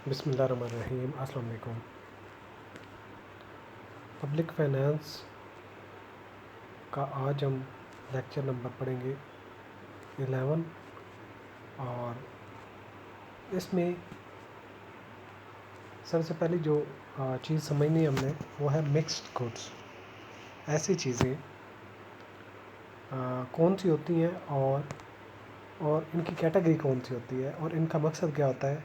بسم اللہ الرحمن الرحیم. السلام علیکم. پبلک فائنانس کا آج ہم لیکچر نمبر پڑھیں گے 11 اور اس میں سب سے پہلی جو چیز سمجھنی ہے ہم نے وہ ہے مکسڈ گڈس. ایسی چیزیں کون سی ہوتی ہیں اور ان کی کیٹیگری کون سی ہوتی ہے اور ان کا مقصد کیا ہوتا ہے،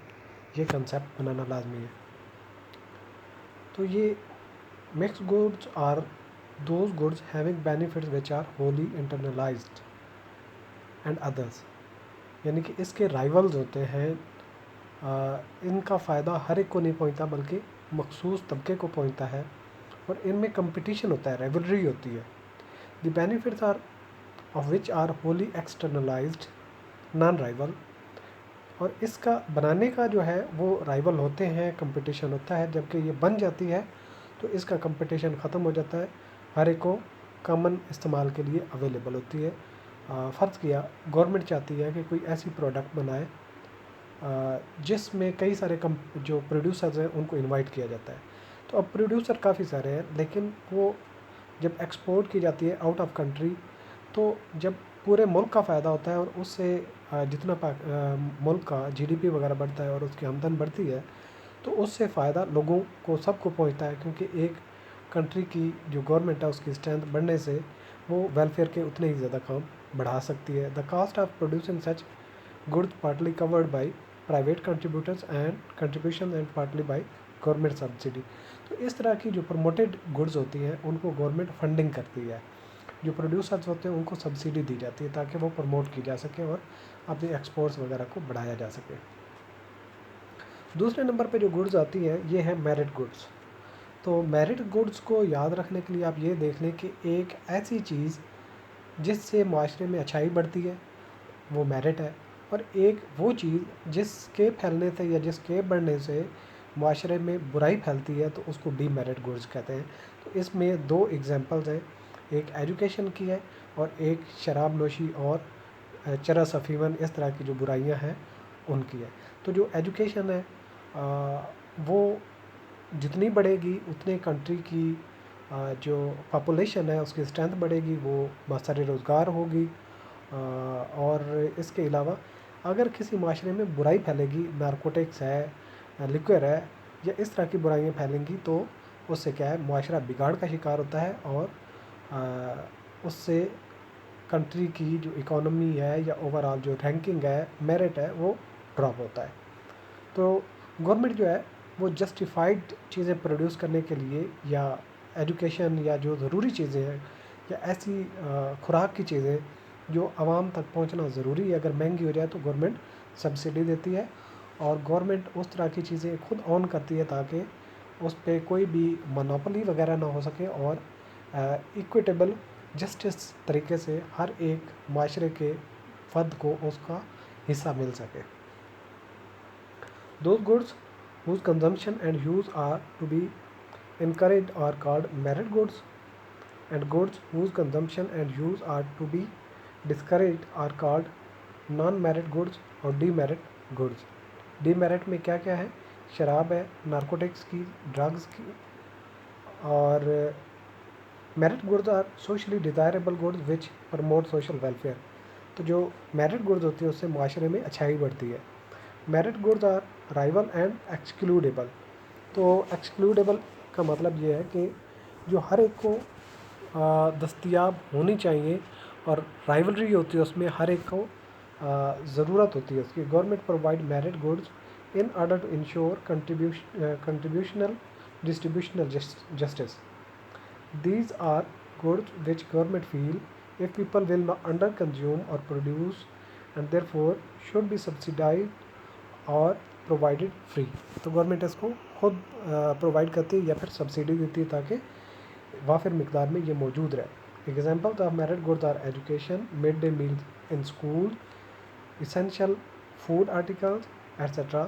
یہ کنسیپٹ بنانا لازمی ہے. تو یہ mixed goods are those goods having benefits which are wholly internalized and others. یعنی کہ اس کے رائیولز ہوتے ہیں، ان کا فائدہ ہر ایک کو نہیں پہنچتا بلکہ مخصوص طبقے کو پہنچتا ہے، اور ان میں کمپٹیشن ہوتا ہے، rivalry ہوتی ہے. The benefits are of which are wholly externalized non-rival. اور اس کا بنانے کا جو ہے وہ رائیول ہوتے ہیں، کمپٹیشن ہوتا ہے. جبکہ یہ بن جاتی ہے تو اس کا کمپٹیشن ختم ہو جاتا ہے، ہر ایک کو کامن استعمال کے لیے اویلیبل ہوتی ہے. فرض کیا گورنمنٹ چاہتی ہے کہ کوئی ایسی پروڈکٹ بنائے جس میں کئی سارے جو پروڈیوسرز ہیں ان کو انوائٹ کیا جاتا ہے. تو اب پروڈیوسر کافی سارے ہیں، لیکن وہ جب ایکسپورٹ کی جاتی ہے آؤٹ آف کنٹری تو جب پورے ملک کا فائدہ ہوتا ہے اور اس سے جتنا ملک کا جی ڈی پی وغیرہ بڑھتا ہے اور اس کی آمدن بڑھتی ہے تو اس سے فائدہ لوگوں کو سب کو پہنچتا ہے، کیونکہ ایک کنٹری کی جو گورنمنٹ ہے اس کی اسٹرینتھ بڑھنے سے وہ ویلفیئر کے اتنے ہی زیادہ کام بڑھا سکتی ہے. The cost of producing such goods partly covered by private contributors and contribution and partly by government subsidy. تو اس طرح کی جو پروموٹیڈ گڈز ہوتی ہیں ان کو گورنمنٹ فنڈنگ کرتی ہے، جو پروڈیوسرز ہوتے ہیں ان کو سبسڈی دی جاتی ہے تاکہ وہ پروموٹ کی جا سکے اور اپنی ایکسپورٹس وغیرہ کو بڑھایا جا سکے. دوسرے نمبر پہ جو گڈز آتی ہیں یہ ہے میرٹ گڈس. تو میرٹ گڈس کو یاد رکھنے کے لیے آپ یہ دیکھ لیں کہ ایک ایسی چیز جس سے معاشرے میں اچھائی بڑھتی ہے وہ میرٹ ہے، اور ایک وہ چیز جس کے پھیلنے سے یا جس کے بڑھنے سے معاشرے میں برائی پھیلتی ہے تو اس کو ڈی میرٹ گڈس کہتے ہیں. تو اس میں دو ایگزامپلز ہیں، ایک ایجوکیشن کی ہے اور ایک شراب نوشی اور چرس افیون اس طرح کی جو برائیاں ہیں ان کی ہے. تو جو ایجوکیشن ہے وہ جتنی بڑھے گی اتنے کنٹری کی جو پاپولیشن ہے اس کی اسٹرینتھ بڑھے گی، وہ بسر روزگار ہوگی. اور اس کے علاوہ اگر کسی معاشرے میں برائی پھیلے گی، نارکوٹکس ہے، لیکور ہے یا اس طرح کی برائیاں پھیلیں گی تو اس سے کیا ہے، معاشرہ بگاڑ کا شکار ہوتا ہے اور اس سے کنٹری کی جو اکانومی ہے یا اوورآل جو رینکنگ ہے، میرٹ ہے، وہ ڈراپ ہوتا ہے. تو گورنمنٹ جو ہے وہ جسٹیفائڈ چیزیں پروڈیوس کرنے کے لیے یا ایجوکیشن یا جو ضروری چیزیں ہیں یا ایسی خوراک کی چیزیں جو عوام تک پہنچنا ضروری ہے، اگر مہنگی ہو جائے تو گورنمنٹ سبسڈی دیتی ہے، اور گورنمنٹ اس طرح کی چیزیں خود آن کرتی ہے تاکہ اس پہ کوئی بھی مونوپلی وغیرہ نہ ہو سکے اور ایکویٹیبل جسٹس طریقے سے ہر ایک معاشرے کے فرد کو اس کا حصہ مل سکے. Those goods whose consumption and use are to be encouraged are called merit goods, and goods whose consumption and use are to be discouraged are called non-merit goods اور demerit goods. demerit میں کیا کیا ہے؟ شراب ہے، narcotics کی، drugs کی. اور merit goods are socially desirable goods which promote social welfare. تو جو merit goods ہوتی ہے اس سے معاشرے میں اچھائی بڑھتی ہے. Merit goods are rival and excludable. تو ایکسکلوڈیبل کا مطلب یہ ہے کہ جو ہر ایک کو دستیاب ہونی چاہیے، اور رائیولری ہوتی ہے اس میں ہر ایک کو ضرورت ہوتی ہے اس کی. Government provide merit goods in order to ensure contributional distributional justice. These are goods which government fail if people will not under consume or produce and therefore should be subsidized or provided free. تو government اس کو خود provide کرتی ہے یا پھر subsidy دیتی ہے تاکہ وافر مقدار میں یہ موجود رہے. Examples of merit goods are education, mid day meal in school, essential food articles, etc.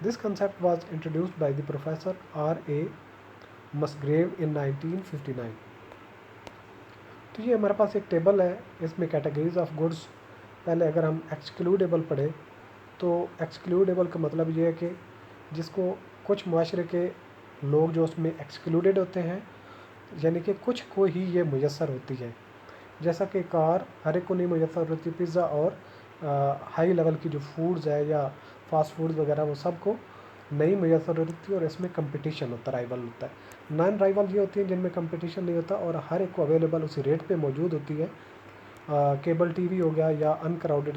This concept was introduced by the Professor R.A. Musgrave in 1959. تو یہ ہمارے پاس ایک ٹیبل ہے، اس میں کیٹیگریز آف گڈس. پہلے اگر ہم ایکسکلوڈیبل پڑھیں تو ایکسکلوڈیبل کا مطلب یہ ہے کہ جس کو کچھ معاشرے کے لوگ جو اس میں ایکسکلوڈیڈ ہوتے ہیں، یعنی کہ کچھ کو ہی یہ میسر ہوتی ہے، جیسا کہ کار ہر ایک کو نہیں میسر ہوتی، پیزا اور ہائی لیول کی جو فوڈز ہے یا فاسٹ فوڈز وغیرہ وہ سب کو نہیں میسر ہوتی، اور اس میں کمپٹیشن ہوتا ہے، رائول ہوتا ہے۔ نان رائول یہ ہوتی ہیں جن میں کمپٹیشن نہیں ہوتا اور ہر ایک کو اویلیبل اسی ریٹ پہ موجود ہوتی ہے۔ کیبل ٹی وی ہو گیا یا ان کراؤڈڈ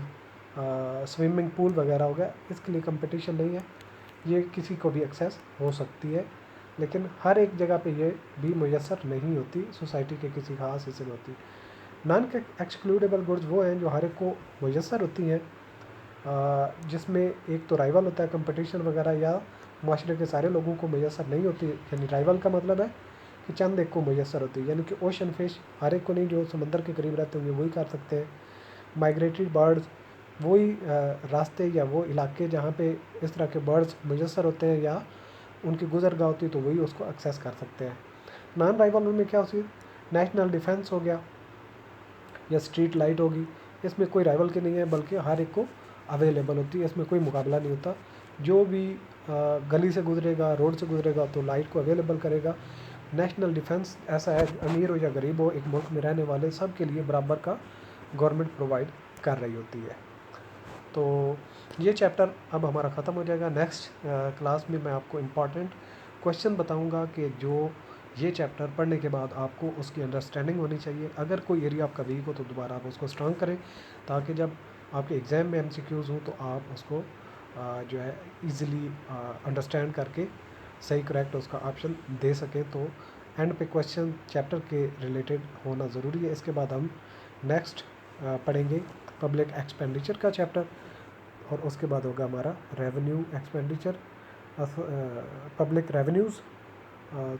سوئمنگ پول وغیرہ ہو گیا، اس کے لیے کمپٹیشن نہیں ہے، یہ کسی کو بھی ایکسیس ہو سکتی ہے، لیکن ہر ایک جگہ پہ یہ بھی میسر نہیں ہوتی، سوسائٹی کے کسی خاص حصے میں ہوتی۔ نان ایکسکلوڈیبل گڈز وہ ہیں جو ہر ایک کو میسر ہوتی ہیں، جس میں ایک تو رائول ہوتا ہے، کمپٹیشن وغیرہ، یا معاشرے کے سارے لوگوں کو میسر نہیں ہوتی، یعنی رائول کا مطلب ہے کہ چند ایک کو میسر ہوتی ہے، یعنی کہ اوشن فش ہر ایک کو نہیں، جو سمندر کے قریب رہتے ہوں گے وہی کر سکتے ہیں۔ مائگریٹری برڈز وہی راستے یا وہ علاقے جہاں پہ اس طرح کے برڈز میسر ہوتے ہیں یا ان کی گزر گاہ ہوتی ہے تو وہی اس کو ایکسیس کر سکتے ہیں۔ نان رائول میں کیا ہوتی ہے، نیشنل ڈیفنس ہو گیا یا اسٹریٹ لائٹ ہوگی، اس میں کوئی رائول کی نہیں ہے بلکہ ہر ایک کو اویلیبل ہوتی ہے، اس میں کوئی مقابلہ نہیں ہوتا، جو بھی گلی سے گزرے گا، روڈ سے گزرے گا تو لائٹ کو اویلیبل کرے گا۔ نیشنل ڈیفنس ایسا ہے، امیر ہو یا غریب ہو، ایک ملک میں رہنے والے سب کے لیے برابر کا گورنمنٹ پرووائڈ کر رہی ہوتی ہے۔ تو یہ چیپٹر اب ہمارا ختم ہو جائے گا۔ نیکسٹ کلاس میں آپ کو امپورٹنٹ کویشچن بتاؤں گا کہ جو یہ چیپٹر پڑھنے کے بعد آپ کو اس کی انڈرسٹینڈنگ ہونی چاہیے، اگر کوئی ایریا آپ کا ویک ہو تو دوبارہ آپ اس کو اسٹرانگ کریں، تاکہ جب آپ کے ایگزام میں MCQs ہوں تو آپ اس کو جو ہے ایزیلی انڈرسٹینڈ کر کے صحیح کریکٹ اس کا آپشن دے سکیں۔ تو اینڈ پہ کویشچن چیپٹر کے ریلیٹڈ ہونا ضروری ہے۔ اس کے بعد ہم نیکسٹ پڑھیں گے پبلک ایکسپینڈیچر کا چیپٹر، اور اس کے بعد ہوگا ہمارا ریونیو ایکسپینڈیچر، پبلک ریونیوز،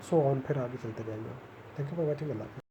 سو آن، پھر آگے چلتے جائیں گے۔ تھینک یو فار واچنگ، اللہ حافظ۔